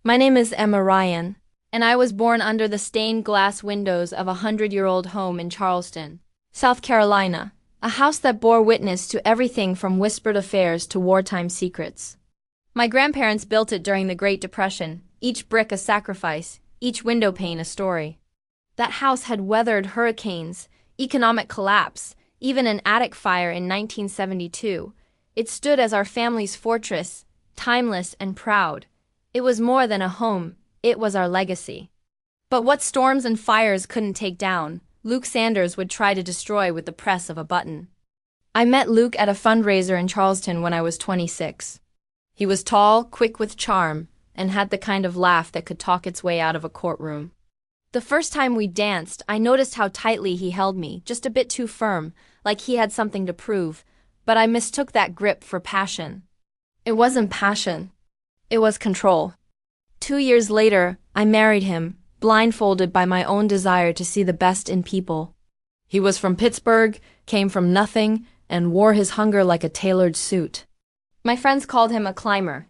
My name is Emma Ryan, and I was born under the stained glass windows of a 100-year-old home in Charleston, South Carolina, a house that bore witness to everything from whispered affairs to wartime secrets. My grandparents built it during the Great Depression, each brick a sacrifice, each window pane a story. That house had weathered hurricanes, economic collapse, even an attic fire in 1972. It stood as our family's fortress, timeless and proud. It was more than a home, it was our legacy. But what storms and fires couldn't take down, Luke Sanders would try to destroy with the press of a button. I met Luke at a fundraiser in Charleston when I was 26. He was tall, quick with charm, and had the kind of laugh that could talk its way out of a courtroom. The first time we danced, I noticed how tightly he held me, just a bit too firm, like he had something to prove, but I mistook that grip for passion. It wasn't passion. It was control. 2 years later, I married him, blindfolded by my own desire to see the best in people. He was from Pittsburgh, came from nothing, and wore his hunger like a tailored suit. My friends called him a climber.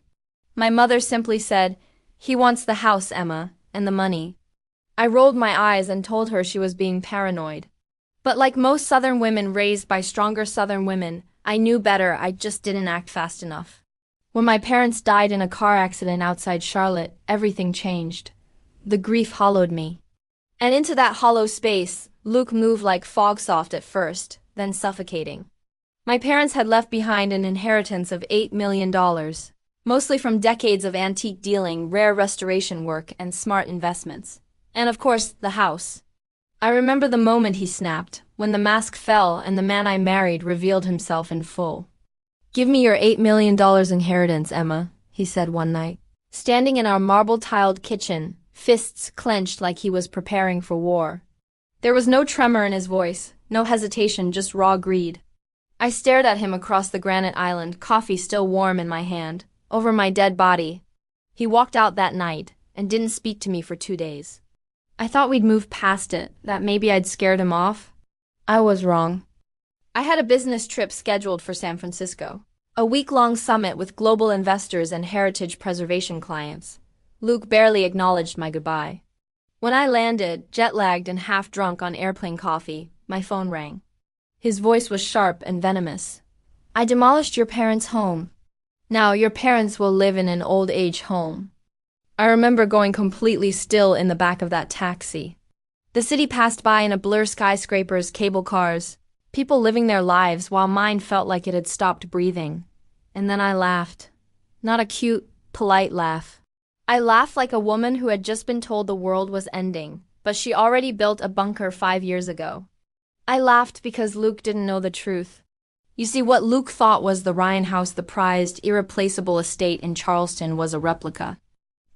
My mother simply said, "He wants the house, Emma, and the money." I rolled my eyes and told her she was being paranoid. But like most Southern women raised by stronger Southern women, I knew better, I just didn't act fast enough. When my parents died in a car accident outside Charlotte, everything changed. The grief hollowed me. And into that hollow space, Luke moved like fog soft at first, then suffocating. My parents had left behind an inheritance of $8 million, mostly from decades of antique dealing, rare restoration work, and smart investments. And of course, the house. I remember the moment he snapped, when the mask fell and the man I married revealed himself in full. "Give me your $8 million inheritance, Emma," he said one night. Standing in our marble-tiled kitchen, fists clenched like he was preparing for war. There was no tremor in his voice, no hesitation, just raw greed. I stared at him across the granite island, coffee still warm in my hand, over my dead body. He walked out that night, and didn't speak to me for 2 days. I thought we'd moved past it, that maybe I'd scared him off. I was wrong. I had a business trip scheduled for San Francisco, a week-long summit with global investors and heritage preservation clients. Luke barely acknowledged my goodbye. When I landed, jet-lagged and half-drunk on airplane coffee, my phone rang. His voice was sharp and venomous. "I demolished your parents' home. Now your parents will live in an old-age home." I remember going completely still in the back of that taxi. The city passed by in a blur, skyscrapers, cable cars, people living their lives while mine felt like it had stopped breathing. And then I laughed. Not a cute, polite laugh. I laughed like a woman who had just been told the world was ending, but she already built a bunker 5 years ago. I laughed because Luke didn't know the truth. You see, what Luke thought was the Ryan house, the prized, irreplaceable estate in Charleston, was a replica.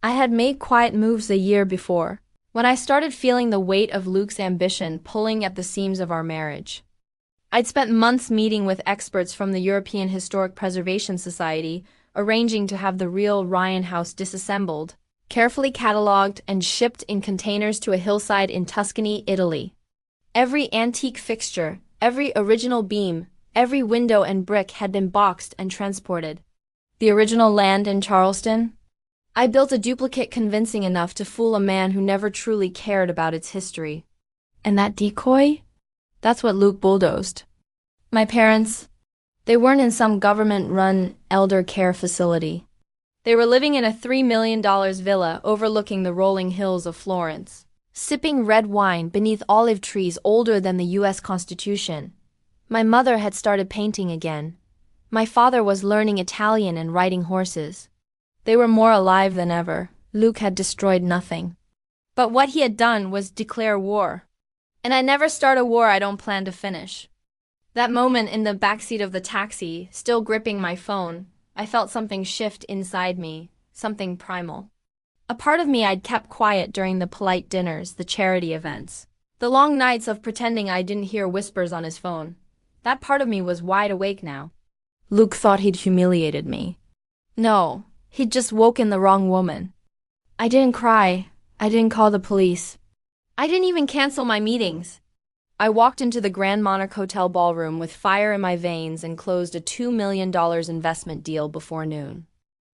I had made quiet moves a year before, when I started feeling the weight of Luke's ambition pulling at the seams of our marriage. I'd spent months meeting with experts from the European Historic Preservation Society, arranging to have the real Ryan house disassembled, carefully cataloged, and shipped in containers to a hillside in Tuscany, Italy. Every antique fixture, every original beam, every window and brick had been boxed and transported. The original land in Charleston? I built a duplicate convincing enough to fool a man who never truly cared about its history. And that decoy? That's what Luke bulldozed. My parents, they weren't in some government-run elder care facility. They were living in a $3 million villa overlooking the rolling hills of Florence, sipping red wine beneath olive trees older than the U.S. Constitution. My mother had started painting again. My father was learning Italian and riding horses. They were more alive than ever. Luke had destroyed nothing. But what he had done was declare war. And I never start a war I don't plan to finish. That moment in the backseat of the taxi, still gripping my phone, I felt something shift inside me, something primal. A part of me I'd kept quiet during the polite dinners, the charity events, the long nights of pretending I didn't hear whispers on his phone. That part of me was wide awake now. Luke thought he'd humiliated me. No, he'd just woken the wrong woman. I didn't cry. I didn't call the police. I didn't even cancel my meetings. I walked into the Grand Monarch Hotel ballroom with fire in my veins and closed a $2 million investment deal before noon.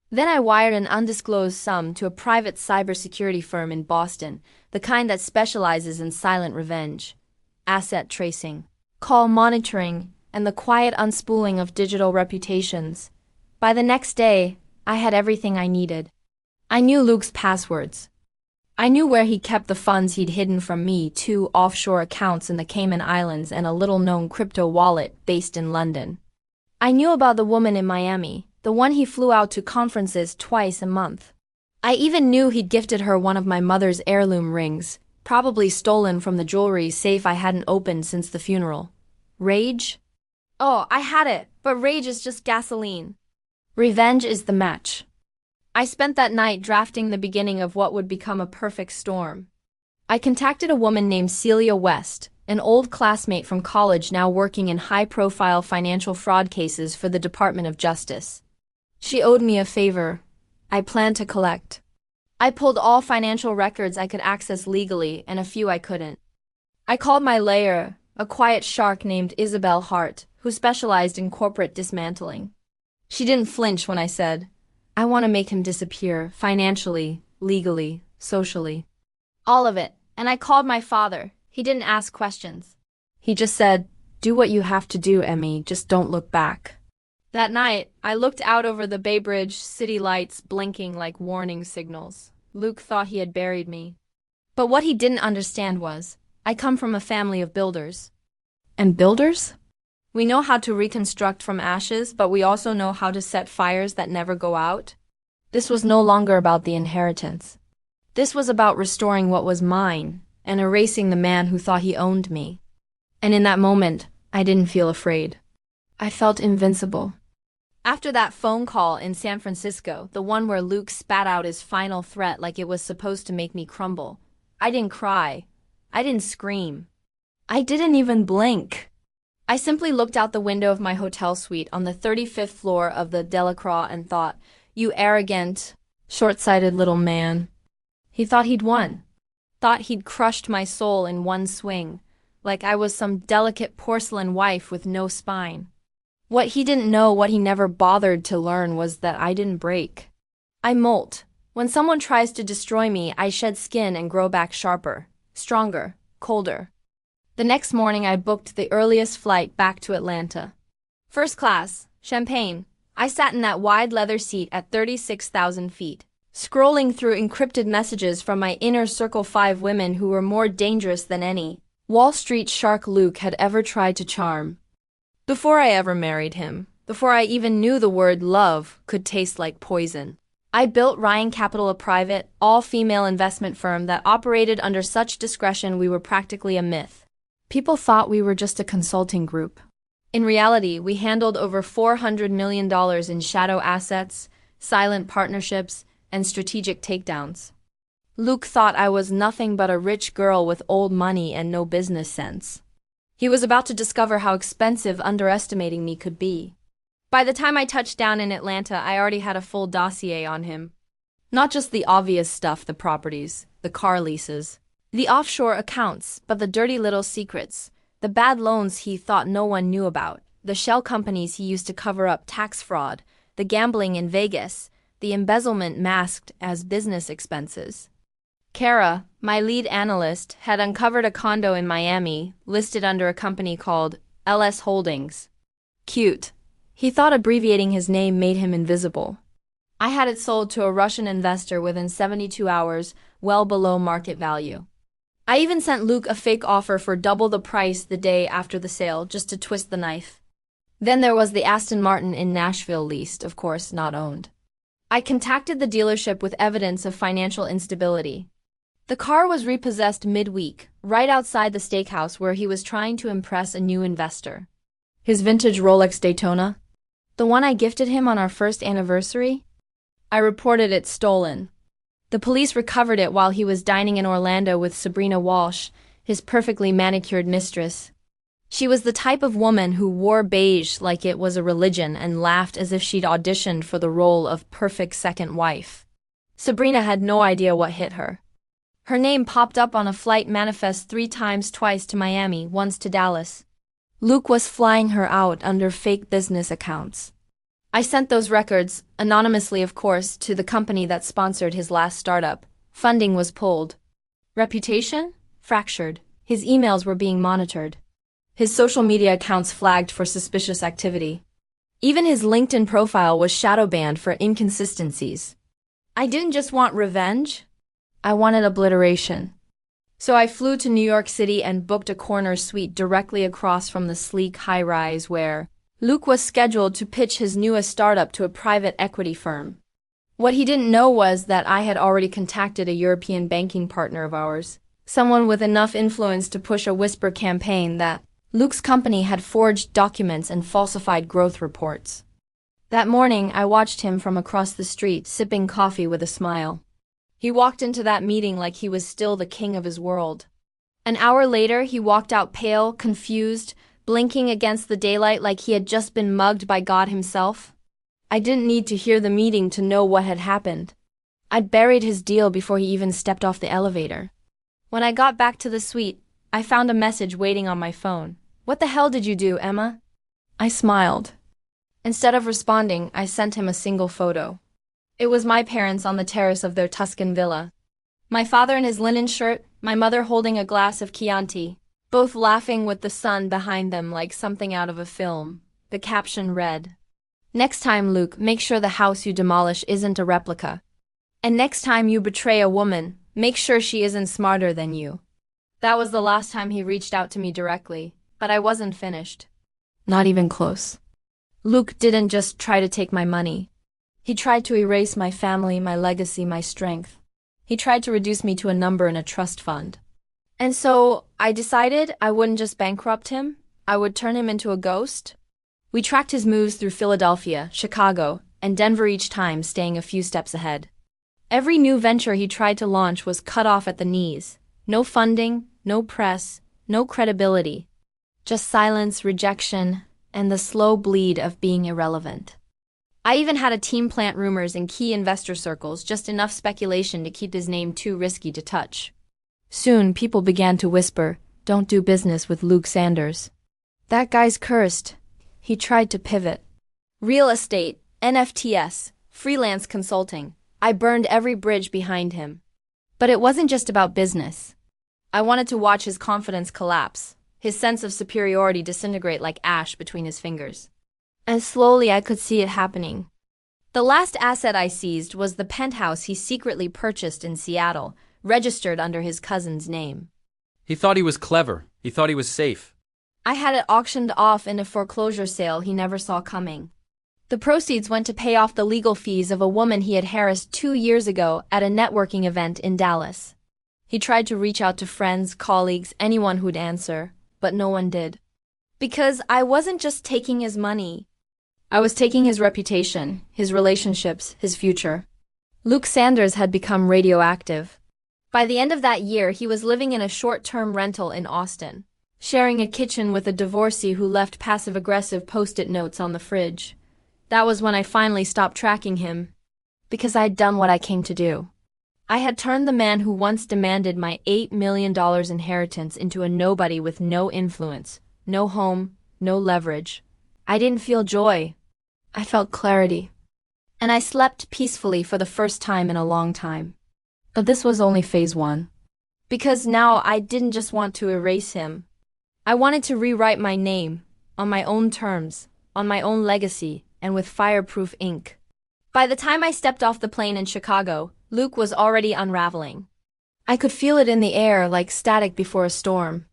Then I wired an undisclosed sum to a private cybersecurity firm in Boston, the kind that specializes in silent revenge, asset tracing, call monitoring, and the quiet unspooling of digital reputations. By the next day, I had everything I needed. I knew Luke's passwords. I knew where he kept the funds he'd hidden from me, 2 offshore accounts in the Cayman Islands and a little-known crypto wallet based in London. I knew about the woman in Miami, the one he flew out to conferences twice a month. I even knew he'd gifted her one of my mother's heirloom rings, probably stolen from the jewelry safe I hadn't opened since the funeral. Rage? Oh, I had it, but rage is just gasoline. Revenge is the match. I spent that night drafting the beginning of what would become a perfect storm. I contacted a woman named Celia West, an old classmate from college now working in high-profile financial fraud cases for the Department of Justice. She owed me a favor. I planned to collect. I pulled all financial records I could access legally and a few I couldn't. I called my layer, a quiet shark named Isabel Hart, who specialized in corporate dismantling. She didn't flinch when I said, I want to make him disappear, financially, legally, socially. All of it. And I called my father. He didn't ask questions. He just said, do what you have to do, Emmy, just don't look back. That night, I looked out over the Bay Bridge, city lights blinking like warning signals. Luke thought he had buried me. But what he didn't understand was, I come from a family of builders. And builders? We know how to reconstruct from ashes, but we also know how to set fires that never go out. This was no longer about the inheritance. This was about restoring what was mine and erasing the man who thought he owned me. And in that moment, I didn't feel afraid. I felt invincible. After that phone call in San Francisco, the one where Luke spat out his final threat like it was supposed to make me crumble, I didn't cry. I didn't scream. I didn't even blink. I simply looked out the window of my hotel suite on the 35th floor of the Delacroix and thought, you arrogant, short-sighted little man. He thought he'd won. Thought he'd crushed my soul in one swing, like I was some delicate porcelain wife with no spine. What he didn't know, what he never bothered to learn, was that I didn't break. I molt. When someone tries to destroy me, I shed skin and grow back sharper, stronger, colder. The next morning I booked the earliest flight back to Atlanta. First class, champagne. I sat in that wide leather seat at 36,000 feet, scrolling through encrypted messages from my inner circle 5 women who were more dangerous than any Wall Street shark Luke had ever tried to charm. Before I ever married him, before I even knew the word love could taste like poison, I built Ryan Capital, a private, all-female investment firm that operated under such discretion we were practically a myth. People thought we were just a consulting group. In reality, we handled over $400 million in shadow assets, silent partnerships, and strategic takedowns. Luke thought I was nothing but a rich girl with old money and no business sense. He was about to discover how expensive underestimating me could be. By the time I touched down in Atlanta, I already had a full dossier on him. Not just the obvious stuff, the properties, the car leases, the offshore accounts, but the dirty little secrets, the bad loans he thought no one knew about, the shell companies he used to cover up tax fraud, the gambling in Vegas, the embezzlement masked as business expenses. Kara, my lead analyst, had uncovered a condo in Miami, listed under a company called LS Holdings. Cute. He thought abbreviating his name made him invisible. I had it sold to a Russian investor within 72 hours, well below market value. I even sent Luke a fake offer for double the price the day after the sale, just to twist the knife. Then there was the Aston Martin in Nashville leased, of course not owned. I contacted the dealership with evidence of financial instability. The car was repossessed midweek, right outside the steakhouse where he was trying to impress a new investor. His vintage Rolex Daytona? The one I gifted him on our first anniversary? I reported it stolen. The police recovered it while he was dining in Orlando with Sabrina Walsh, his perfectly manicured mistress. She was the type of woman who wore beige like it was a religion and laughed as if she'd auditioned for the role of perfect second wife. Sabrina had no idea what hit her. Her name popped up on a flight manifest 3 times, twice to Miami, once to Dallas. Luke was flying her out under fake business accounts. I sent those records, anonymously of course, to the company that sponsored his last startup. Funding was pulled. Reputation? Fractured. His emails were being monitored. His social media accounts flagged for suspicious activity. Even his LinkedIn profile was shadow banned for inconsistencies. I didn't just want revenge. I wanted obliteration. So I flew to New York City and booked a corner suite directly across from the sleek high-rise where Luke was scheduled to pitch his newest startup to a private equity firm. What he didn't know was that I had already contacted a European banking partner of ours, someone with enough influence to push a whisper campaign that Luke's company had forged documents and falsified growth reports. That morning, I watched him from across the street, sipping coffee with a smile. He walked into that meeting like he was still the king of his world. An hour later, he walked out pale, confused, blinking against the daylight like he had just been mugged by God himself. I didn't need to hear the meeting to know what had happened. I'd buried his deal before he even stepped off the elevator. When I got back to the suite, I found a message waiting on my phone. "What the hell did you do, Emma?" I smiled. Instead of responding, I sent him a single photo. It was my parents on the terrace of their Tuscan villa. My father in his linen shirt, my mother holding a glass of Chianti, both laughing with the sun behind them like something out of a film. The caption read, "Next time, Luke, make sure the house you demolish isn't a replica. And next time you betray a woman, make sure she isn't smarter than you." That was the last time he reached out to me directly, but I wasn't finished. Not even close. Luke didn't just try to take my money. He tried to erase my family, my legacy, my strength. He tried to reduce me to a number in a trust fund. And so, I decided I wouldn't just bankrupt him, I would turn him into a ghost. We tracked his moves through Philadelphia, Chicago, and Denver, each time staying a few steps ahead. Every new venture he tried to launch was cut off at the knees. No funding, no press, no credibility. Just silence, rejection, and the slow bleed of being irrelevant. I even had a team plant rumors in key investor circles, just enough speculation to keep his name too risky to touch. Soon, people began to whisper, "Don't do business with Luke Sanders. That guy's cursed." He tried to pivot. Real estate, NFTs, freelance consulting. I burned every bridge behind him. But it wasn't just about business. I wanted to watch his confidence collapse, his sense of superiority disintegrate like ash between his fingers. And slowly I could see it happening. The last asset I seized was the penthouse he secretly purchased in Seattle, registered under his cousin's name. He thought he was clever. He thought he was safe. I had it auctioned off in a foreclosure sale he never saw coming. The proceeds went to pay off the legal fees of a woman he had harassed 2 years ago at a networking event in Dallas. He tried to reach out to friends, colleagues, anyone who'd answer, but no one did. Because I wasn't just taking his money. I was taking his reputation, his relationships, his future. Luke Sanders had become radioactive. By the end of that year, he was living in a short-term rental in Austin, sharing a kitchen with a divorcee who left passive-aggressive post-it notes on the fridge. That was when I finally stopped tracking him, because I'd done what I came to do. I had turned the man who once demanded my $8 million inheritance into a nobody with no influence, no home, no leverage. I didn't feel joy. I felt clarity. And I slept peacefully for the first time in a long time. But this was only phase 1. Because now I didn't just want to erase him. I wanted to rewrite my name, on my own terms, on my own legacy, and with fireproof ink. By the time I stepped off the plane in Chicago, Luke was already unraveling. I could feel it in the air like static before a storm.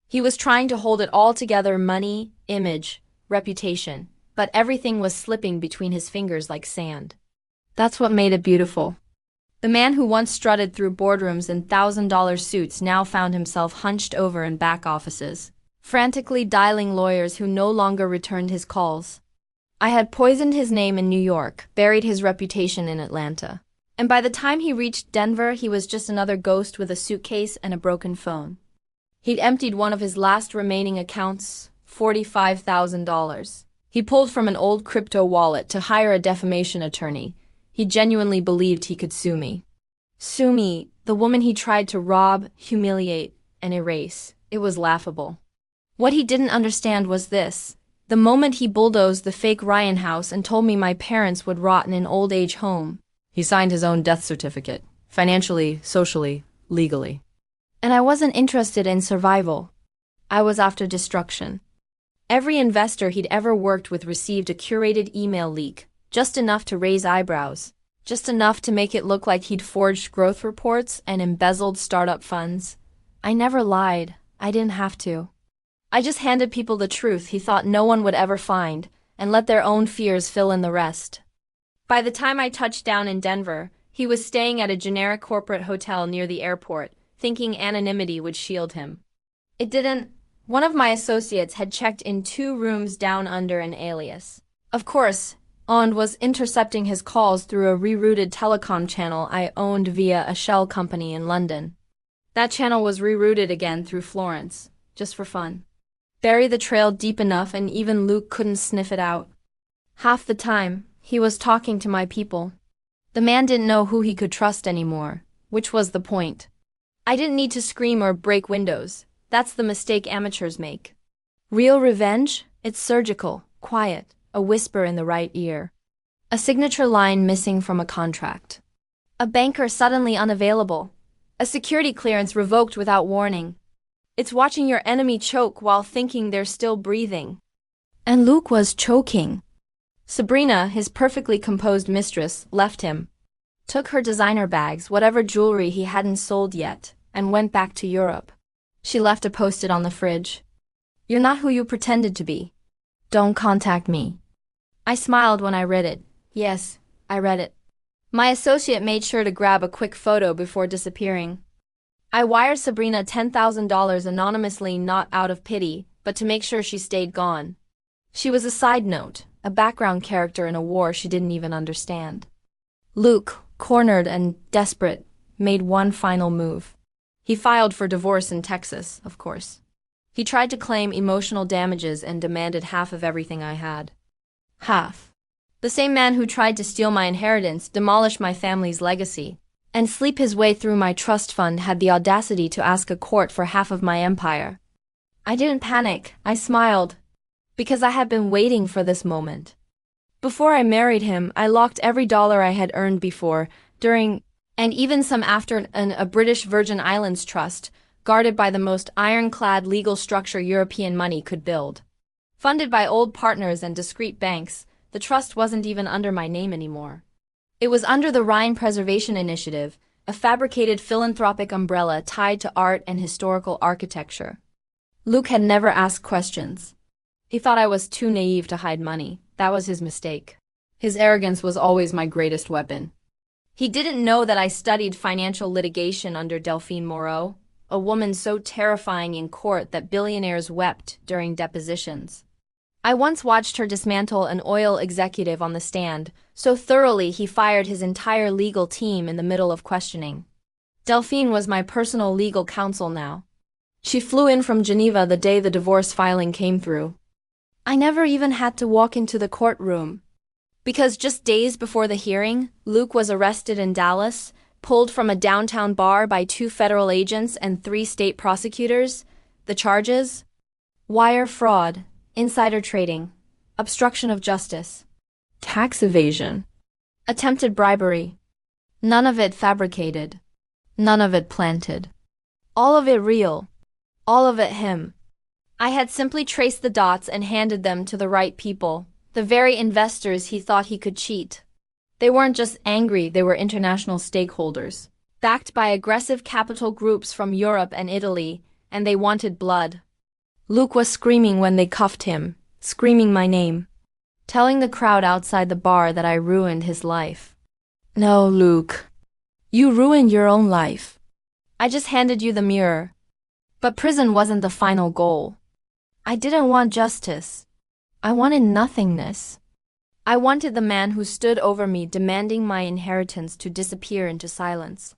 He was trying to hold it all together: money, image, reputation, but everything was slipping between his fingers like sand. That's what made it beautiful. The man who once strutted through boardrooms in $1,000 suits now found himself hunched over in back offices, frantically dialing lawyers who no longer returned his calls. I had poisoned his name in New York, buried his reputation in Atlanta. And by the time he reached Denver, he was just another ghost with a suitcase and a broken phone. He'd emptied one of his last remaining accounts, $45,000. He pulled from an old crypto wallet to hire a defamation attorney. He genuinely believed he could sue me. Sue me, the woman he tried to rob, humiliate, and erase. It was laughable. What he didn't understand was this: The moment he bulldozed the fake Ryan house and told me my parents would rot in an old age home. He signed his own death certificate. Financially, socially, legally. And I wasn't interested in survival. I was after destruction. Every investor he'd ever worked with received a curated email leak, just enough to raise eyebrows, just enough to make it look like he'd forged growth reports and embezzled startup funds. I never lied. I didn't have to. I just handed people the truth he thought no one would ever find, and let their own fears fill in the rest. By the time I touched down in Denver, he was staying at a generic corporate hotel near the airport, thinking anonymity would shield him. It didn't. One of my associates had checked in 2 rooms down under an alias. Of course, and was intercepting his calls through a rerouted telecom channel I owned via a shell company in London. That channel was rerouted again through Florence, just for fun. Bury the trail deep enough and even Luke couldn't sniff it out. Half the time, he was talking to my people. The man didn't know who he could trust anymore, which was the point. I didn't need to scream or break windows. That's the mistake amateurs make. Real revenge? It's surgical, quiet, a whisper in the right ear. A signature line missing from a contract. A banker suddenly unavailable. A security clearance revoked without warning. It's watching your enemy choke while thinking they're still breathing. And Luke was choking. Sabrina, his perfectly composed mistress, left him. Took her designer bags, whatever jewelry he hadn't sold yet, and went back to Europe. She left a post-it on the fridge. You're not who you pretended to be. Don't contact me. I smiled when I read it. Yes, I read it. My associate made sure to grab a quick photo before disappearing. I wired Sabrina $10,000 anonymously, not out of pity, but to make sure she stayed gone. She was a side note, a background character in a war she didn't even understand. Luke, cornered and desperate, made one final move. He filed for divorce in Texas, of course. He tried to claim emotional damages and demanded half of everything I had. Half. The same man who tried to steal my inheritance, demolish my family's legacy, and sleep his way through my trust fund had the audacity to ask a court for half of my empire. I didn't panic, I smiled, because I had been waiting for this moment. Before I married him, I locked every dollar I had earned before, during, and even some after a British Virgin Islands trust, guarded by the most ironclad legal structure European money could build. Funded by old partners and discreet banks, the trust wasn't even under my name anymore. It was under the Rhine Preservation Initiative, a fabricated philanthropic umbrella tied to art and historical architecture. Luke had never asked questions. He thought I was too naive to hide money. That was his mistake. His arrogance was always my greatest weapon. He didn't know that I studied financial litigation under Delphine Moreau, a woman so terrifying in court that billionaires wept during depositions. I once watched her dismantle an oil executive on the stand, so thoroughly he fired his entire legal team in the middle of questioning. Delphine was my personal legal counsel now. She flew in from Geneva the day the divorce filing came through. I never even had to walk into the courtroom. Because just days before the hearing, Luke was arrested in Dallas, pulled from a downtown bar by 2 federal agents and 3 state prosecutors. The charges? Wire fraud, insider trading, obstruction of justice, tax evasion, attempted bribery. None of it fabricated. None of it planted. All of it real. All of it him. I had simply traced the dots and handed them to the right people. The very investors he thought he could cheat. They weren't just angry, they were international stakeholders, backed by aggressive capital groups from Europe and Italy, and they wanted blood. Luke was screaming when they cuffed him, screaming my name, telling the crowd outside the bar that I ruined his life. No, Luke. You ruined your own life. I just handed you the mirror. But prison wasn't the final goal. I didn't want justice. I wanted nothingness. I wanted the man who stood over me demanding my inheritance to disappear into silence.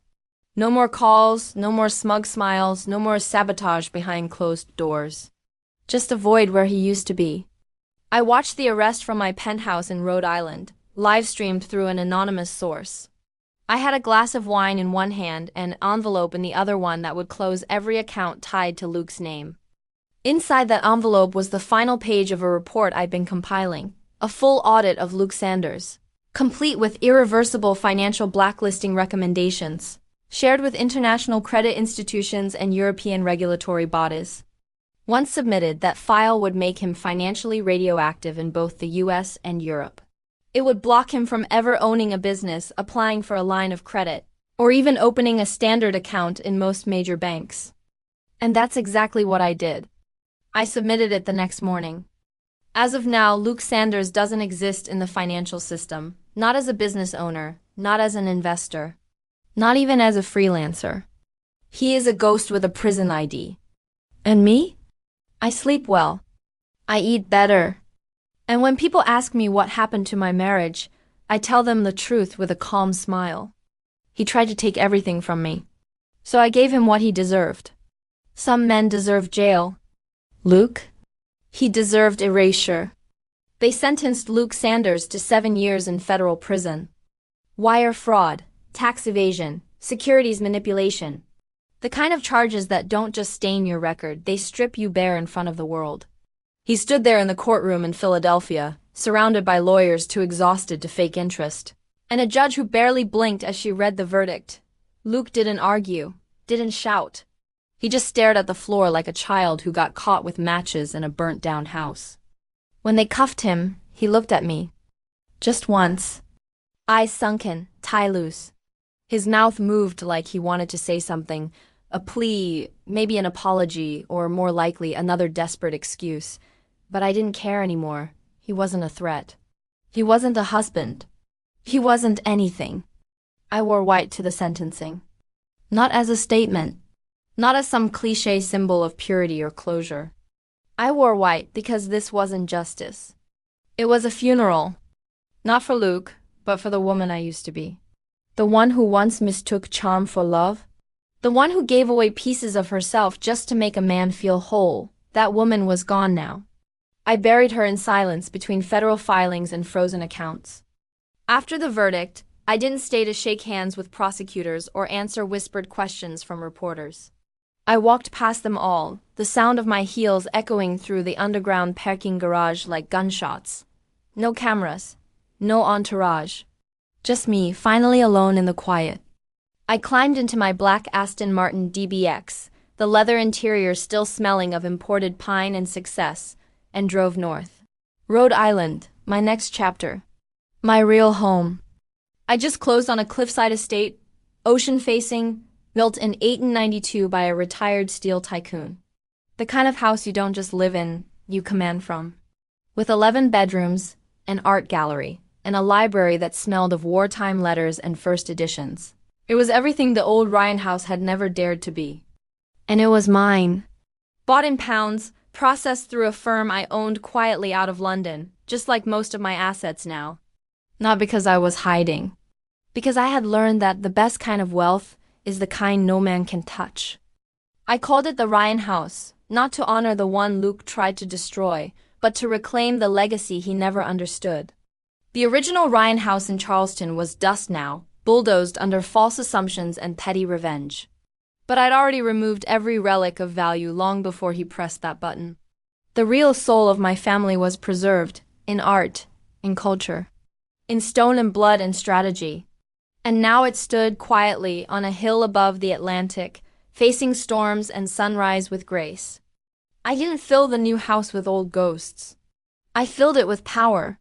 No more calls, no more smug smiles, no more sabotage behind closed doors. Just a void where he used to be. I watched the arrest from my penthouse in Rhode Island, live-streamed through an anonymous source. I had a glass of wine in one hand and an envelope in the other one that would close every account tied to Luke's name. Inside that envelope was the final page of a report I'd been compiling, a full audit of Luke Sanders, complete with irreversible financial blacklisting recommendations, shared with international credit institutions and European regulatory bodies. Once submitted, that file would make him financially radioactive in both the US and Europe. It would block him from ever owning a business, applying for a line of credit, or even opening a standard account in most major banks. And that's exactly what I did. I submitted it the next morning. As of now, Luke Sanders doesn't exist in the financial system, not as a business owner, not as an investor, not even as a freelancer. He is a ghost with a prison ID. And me? I sleep well. I eat better. And when people ask me what happened to my marriage, I tell them the truth with a calm smile. He tried to take everything from me. So I gave him what he deserved. Some men deserve jail. Luke? He deserved erasure. They sentenced Luke Sanders to 7 years in federal prison. Wire fraud, tax evasion, securities manipulation. The kind of charges that don't just stain your record, they strip you bare in front of the world. He stood there in the courtroom in Philadelphia, surrounded by lawyers too exhausted to fake interest, and a judge who barely blinked as she read the verdict. Luke didn't argue, didn't shout. He just stared at the floor like a child who got caught with matches in a burnt-down house. When they cuffed him, he looked at me. Just once. Eyes sunken, tie loose. His mouth moved like he wanted to say something, a plea, maybe an apology, or more likely another desperate excuse. But I didn't care anymore. He wasn't a threat. He wasn't a husband. He wasn't anything. I wore white to the sentencing. Not as a statement. Not as some cliché symbol of purity or closure. I wore white because this wasn't justice. It was a funeral. Not for Luke, but for the woman I used to be. The one who once mistook charm for love. The one who gave away pieces of herself just to make a man feel whole. That woman was gone now. I buried her in silence between federal filings and frozen accounts. After the verdict, I didn't stay to shake hands with prosecutors or answer whispered questions from reporters. I walked past them all, the sound of my heels echoing through the underground parking garage like gunshots. No cameras, no entourage. Just me, finally alone in the quiet. I climbed into my black Aston Martin DBX, the leather interior still smelling of imported pine and success, and drove north. Rhode Island, my next chapter. My real home. I just closed on a cliffside estate, ocean-facing, built in 1892 by a retired steel tycoon. The kind of house you don't just live in, you command from. With 11 bedrooms, an art gallery, and a library that smelled of wartime letters and first editions. It was everything the old Ryan house had never dared to be. And it was mine. Bought in pounds, processed through a firm I owned quietly out of London, just like most of my assets now. Not because I was hiding. Because I had learned that the best kind of wealth is the kind no man can touch. I called it the Ryan House, not to honor the one Luke tried to destroy, but to reclaim the legacy he never understood. The original Ryan House in Charleston was dust now, bulldozed under false assumptions and petty revenge. But I'd already removed every relic of value long before he pressed that button. The real soul of my family was preserved, in art, in culture, in stone and blood and strategy. And now it stood quietly on a hill above the Atlantic, facing storms and sunrise with grace. I didn't fill the new house with old ghosts. I filled it with power.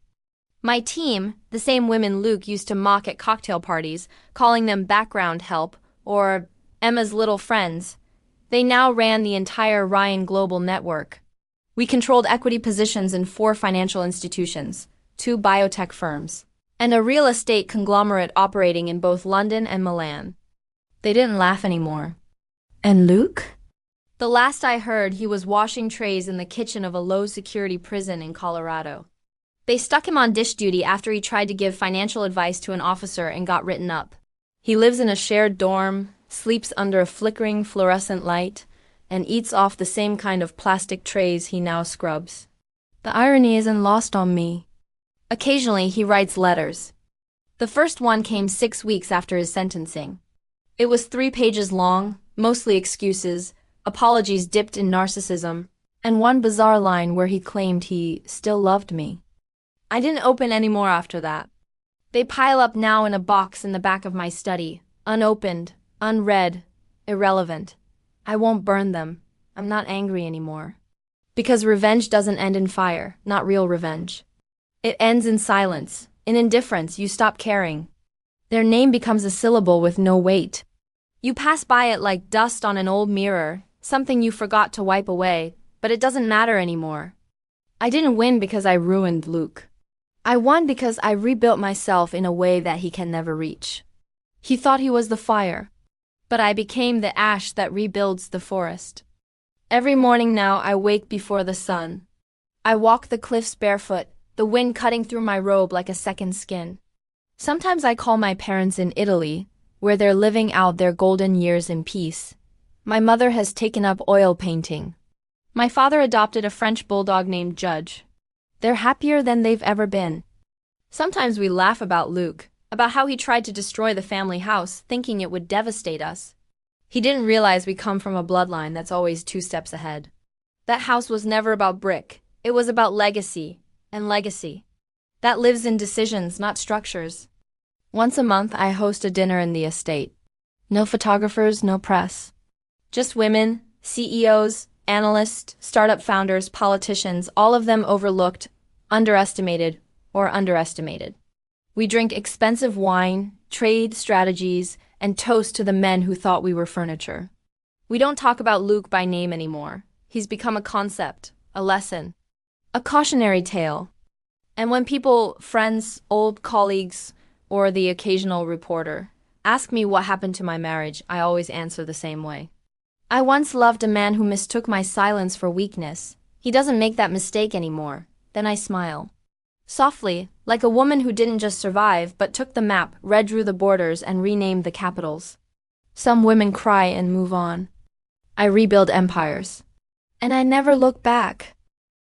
My team, the same women Luke used to mock at cocktail parties, calling them background help, or Emma's little friends, they now ran the entire Ryan Global network. We controlled equity positions in 4 financial institutions, 2 biotech firms, and a real estate conglomerate operating in both London and Milan. They didn't laugh anymore. And Luke? The last I heard, he was washing trays in the kitchen of a low-security prison in Colorado. They stuck him on dish duty after he tried to give financial advice to an officer and got written up. He lives in a shared dorm, sleeps under a flickering fluorescent light, and eats off the same kind of plastic trays he now scrubs. The irony isn't lost on me. Occasionally, he writes letters. The first one came 6 weeks after his sentencing. It was 3 pages long, mostly excuses, apologies dipped in narcissism, and one bizarre line where he claimed he still loved me. I didn't open any more after that. They pile up now in a box in the back of my study, unopened, unread, irrelevant. I won't burn them. I'm not angry anymore. Because revenge doesn't end in fire, not real revenge. It ends in silence, in indifference. You stop caring. Their name becomes a syllable with no weight. You pass by it like dust on an old mirror, something you forgot to wipe away, but it doesn't matter anymore. I didn't win because I ruined Luke. I won because I rebuilt myself in a way that he can never reach. He thought he was the fire, but I became the ash that rebuilds the forest. Every morning now I wake before the sun. I walk the cliffs barefoot, the wind cutting through my robe like a second skin. Sometimes I call my parents in Italy, where they're living out their golden years in peace. My mother has taken up oil painting. My father adopted a French bulldog named Judge. They're happier than they've ever been. Sometimes we laugh about Luke, about how he tried to destroy the family house, thinking it would devastate us. He didn't realize we come from a bloodline that's always 2 steps ahead. That house was never about brick. It was about legacy, and legacy. That lives in decisions, not structures. Once a month, I host a dinner in the estate. No photographers, no press. Just women, CEOs, analysts, startup founders, politicians, all of them overlooked, underestimated, or underestimated. We drink expensive wine, trade strategies, and toast to the men who thought we were furniture. We don't talk about Luke by name anymore. He's become a concept, a lesson, a cautionary tale. And when people, friends, old colleagues, or the occasional reporter, ask me what happened to my marriage, I always answer the same way. I once loved a man who mistook my silence for weakness. He doesn't make that mistake anymore. Then I smile. Softly, like a woman who didn't just survive, but took the map, redrew the borders, and renamed the capitals. Some women cry and move on. I rebuild empires. And I never look back.